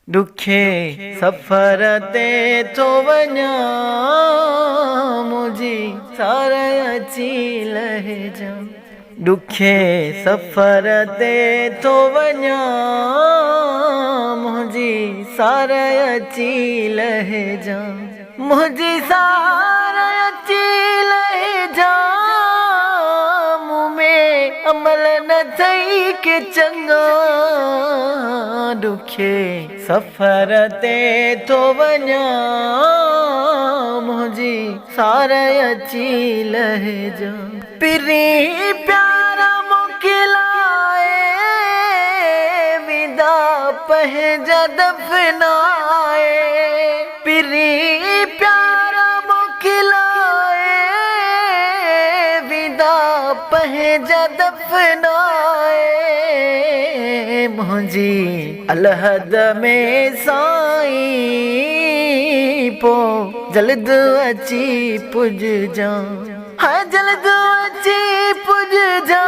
दुखे सफ़र ते थो वञा मुंहिंजी सार अची लहिजा। दुखे सफ़र ते थो वञा मुंहिंजी सार अची लहिजा। मुंहिंजी सार अची लहिजा मुँह में अमल न थई के चंगा। दुखे सफ़र ते थो वञा मुंहिंजी सार अची लहिजा। पिरी प्यारा मोकिलाए विदा पंहिंजा दफ़नाए। पिरी प्यारा मोकिलाए विदा पंहिंजा दफ़नाए। मुंहिंजी अलहद में साईं पो जल्द अची पुॼजा। हाँ जल्द अची पुॼजा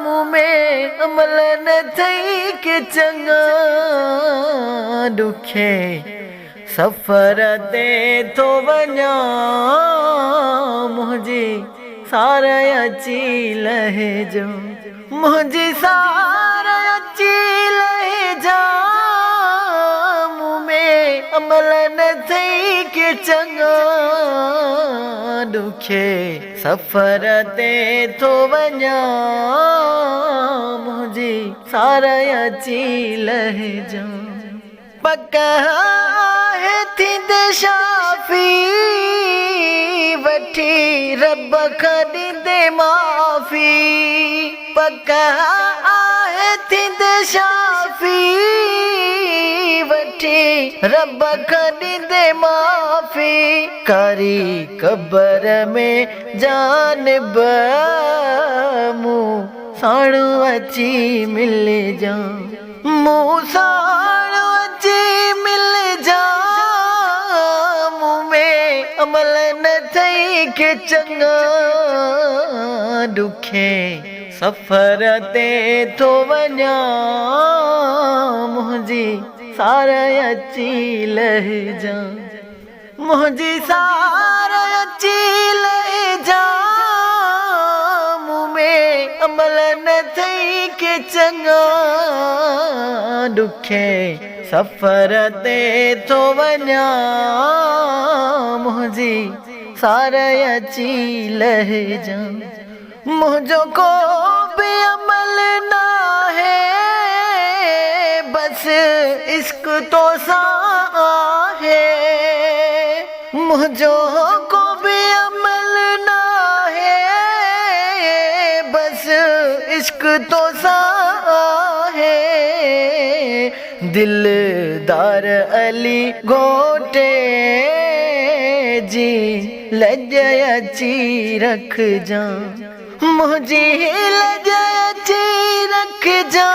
मुँह में अमल न थई के चंगा। दुखे सफ़र ते थो वञा मुंहिंजी सार अची लहिजा। मुंहिंजी सार अची लहिजा मुँह में अमल न थई के चंगा। दुखे सफ़र ते थो वञा मुंहिंजी सार अची लहिजा। पक आहे थींदे शाफ़ी वठी रब खां ॾींदे माफ़ी। पक आहे थींदे शाफ़ी वठी रब खां ॾींदे माफ़ी। कारी क़बर में जानब मूं साण अची मिलजा। मूं साण अची मिलजा मुँह में अमल न थई के चंगा। दुखे सफ़र ते थो वञा मुंहिंजी सार अची लहिजा। मुंहिंजी सार अची लहिजा मुँह में अमल न थई के चंगा। दुखे सफ़र ते थो वञा मुंहिंजी सार अची लहिजा। मुंहिंजो को बि अमल न आहे बस इश्क तो सां आहे। मुंहिंजो को बि अमल न आहे बस इश्क तो सां आहे। दिलदार अली घोटे जी लज अची रखजा। मुंहिंजी लज अची रखजा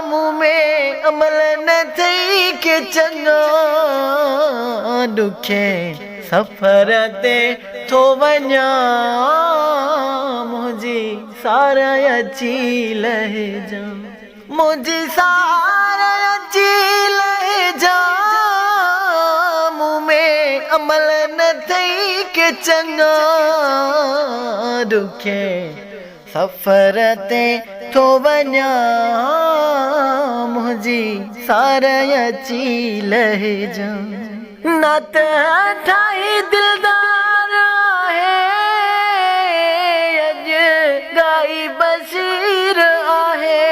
मुँह में अमल न थई के चंगा। दुखे सफ़र ते थो वञा मुंहिंजी सार अची लहिजा। मुंहिंजी सार अची लहिजा मुँह में अमल न थई के चंगा। दुखे सफ़र ते थो वञा मुंहिंजी सार अची लहिजा। न त ठाही दिलदार आहे अॼु गाई बशीर आहे।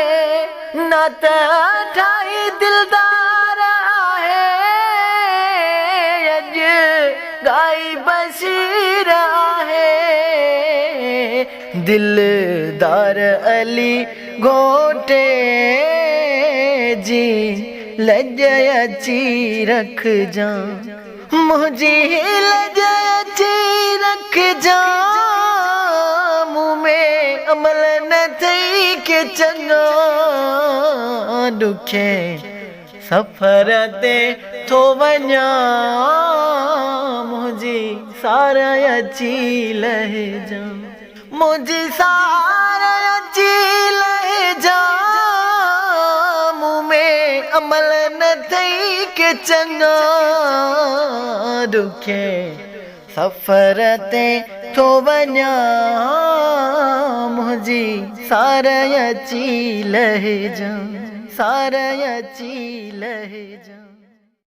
न त ठाही दिलदार आहे अॼु गाई बशीर आहे। दिलदार अली घोटे जी लज अची रखजा। मुंहिंजी लज अची रखजा मुँह में अमल न थई के चंगा। दुखे सफ़र ते थो वञा मुंहिंजी सार अची लहिजा। मुंहिंजी सार अची लहिजा मुँह में अमल न थई के चंगा रुखे सफ़र ते थो वञा मुंहिंजी सार अची लहिजां सार अची लहिजां।